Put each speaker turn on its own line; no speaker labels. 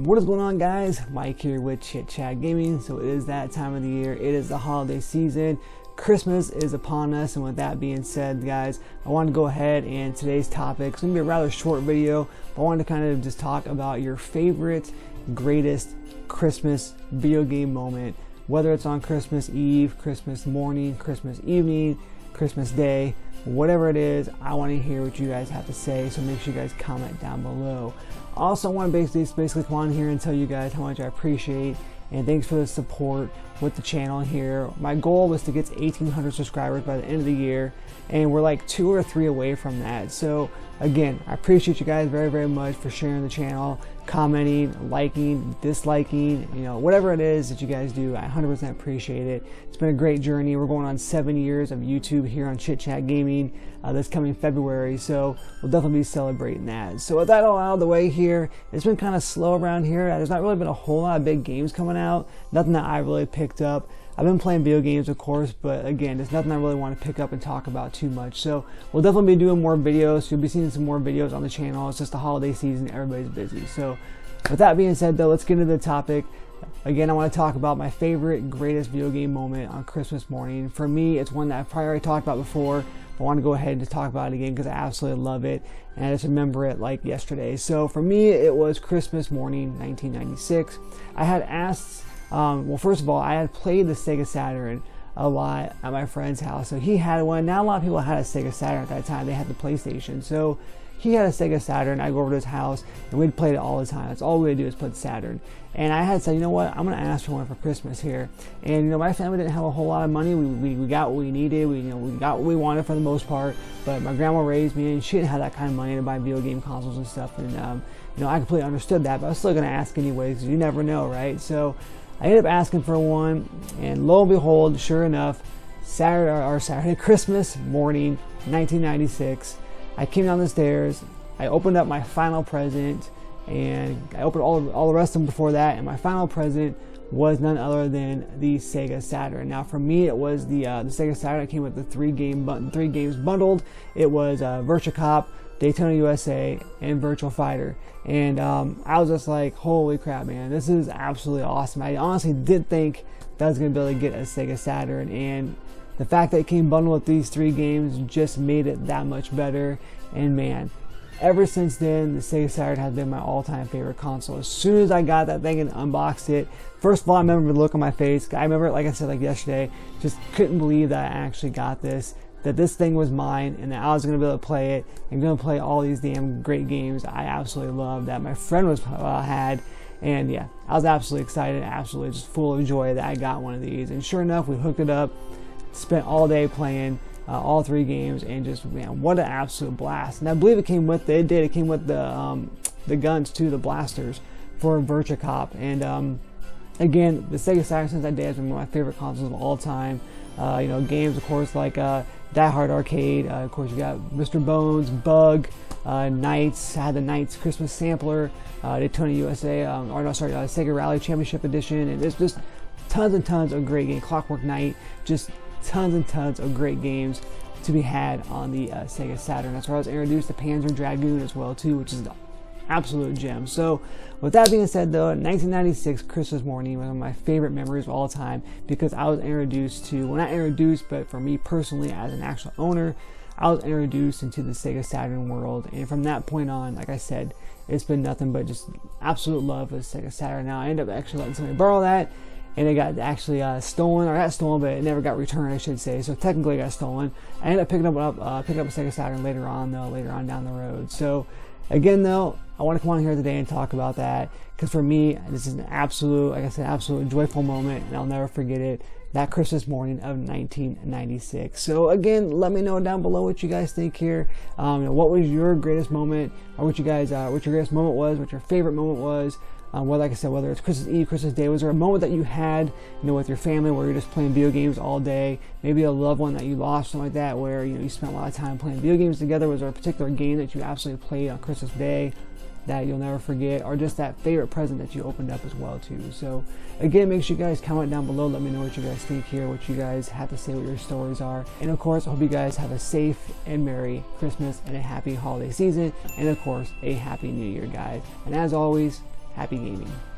What is going on, guys? Mike here with Chit Chat Gaming. So it is that time of the year. It is the holiday season. Christmas is upon us, and with that being said, guys, I want to go ahead and today's topic is going to be a rather short video, but I wanted to kind of just talk about your favorite, greatest Christmas video game moment, whether it's on Christmas Eve, Christmas morning, Christmas evening, Christmas Day, whatever it is. I want to hear what you guys have to say, so make sure you guys comment down below. Also, I want to basically come on here and tell you guys how much I appreciate and thanks for the support with the channel here. My goal was to get to 1,800 subscribers by the end of the year, and we're like 2 or 3 away from that. So again, I appreciate you guys very, very much for sharing the channel, commenting, liking, disliking, you know, whatever it is that you guys do. I 100% appreciate it. It's been a great journey. We're going on 7 years of YouTube here on Chit Chat Gaming this coming February, so we'll definitely be celebrating that. So with that all out of the way here, it's been kind of slow around here. There's not really been a whole lot of big games coming out, nothing that I really picked up. I've been playing video games, of course, but again, there's nothing I really want to pick up and talk about too much. So we'll definitely be doing more videos. You'll be seeing some more videos on the channel. It's just the holiday season, everybody's busy. So with that being said, though, let's get into the topic. Again, I want to talk about my favorite, greatest video game moment on Christmas morning. For me, it's one that I've probably already talked about before. I want to go ahead and talk about it again because I absolutely love it, and I just remember it like yesterday. So for me, it was Christmas morning, 1996. I had asked, well, first of all, I had played the Sega Saturn a lot at my friend's house. So he had one. Now a lot of people had a Sega Saturn at that time. They had the PlayStation. So he had a Sega Saturn. I'd go over to his house and we'd play it all the time. That's all we'd do is play the Saturn. And I had said, you know what, I'm going to ask for one for Christmas here. And, you know, my family didn't have a whole lot of money. We got what we needed. We got what we wanted for the most part. But my grandma raised me, and she didn't have that kind of money to buy video game consoles and stuff. And, you know, I completely understood that. But I was still going to ask anyways, because you never know, right? So I ended up asking for one. And lo and behold, sure enough, Saturday, Christmas morning, 1996, I came down the stairs. I opened up my final present. And I opened all the rest of them before that, and my final present was none other than the Sega Saturn. Now for me, it was the Sega Saturn. It came with the three games bundled. It was Virtua Cop, Daytona USA, and Virtual Fighter. And I was just like, holy crap, man, this is absolutely awesome. I honestly did think that I was going to be able to get a Sega Saturn, and the fact that it came bundled with these 3 games just made it that much better. And man, ever since then, the Sega Saturn has been my all-time favorite console. As soon as I got that thing and unboxed it, first of all, I remember the look on my face. I remember, like I said, like yesterday, just couldn't believe that I actually got this, that this thing was mine, and that I was going to be able to play it, and going to play all these damn great games I absolutely love that my friend had. And yeah, I was absolutely excited, absolutely just full of joy that I got one of these. And sure enough, we hooked it up, spent all day playing all 3 games, and just, man, what an absolute blast. And I believe it came with it came with the guns too, the blasters for Virtua Cop. And again, the Sega Saturn since that day has been one of my favorite consoles of all time. You know, games of course like Die Hard Arcade, of course you got Mr. Bones, Bug, Knights, had the Knights Christmas sampler, Daytona USA, Sega Rally Championship Edition, and it's just tons and tons of great games. Clockwork Knight, just tons and tons of great games to be had on the Sega Saturn. That's where I was introduced to Panzer Dragoon as well too, which is an absolute gem. So with that being said, though, 1996 Christmas morning was one of my favorite memories of all time, because I was introduced to, well, not introduced, but for me personally as an actual owner, I was introduced into the Sega Saturn world. And from that point on, like I said, it's been nothing but just absolute love of Sega Saturn. Now I ended up actually letting somebody borrow that, and it got actually stolen, or got stolen, but it never got returned, I should say. So technically it got stolen. I ended up picking up a Sega Saturn later on down the road. So again, though, I want to come on here today and talk about that, because for me, this is an absolute, like I said, absolute joyful moment, and I'll never forget it. That Christmas morning of 1996. So again, let me know down below what you guys think here. You know, what was your greatest moment, or what your greatest moment was, what your favorite moment was. Well, like I said, whether it's Christmas Eve, Christmas Day, was there a moment that you had, you know, with your family where you're just playing video games all day? Maybe a loved one that you lost, something like that, where, you know, you spent a lot of time playing video games together. Was there a particular game that you absolutely played on Christmas Day that you'll never forget, or just that favorite present that you opened up as well too? So again, make sure you guys comment down below. Let me know what you guys think here, what you guys have to say, what your stories are. And of course, I hope you guys have a safe and merry Christmas and a happy holiday season, and of course a happy new year, guys. And as always, Happy gaming.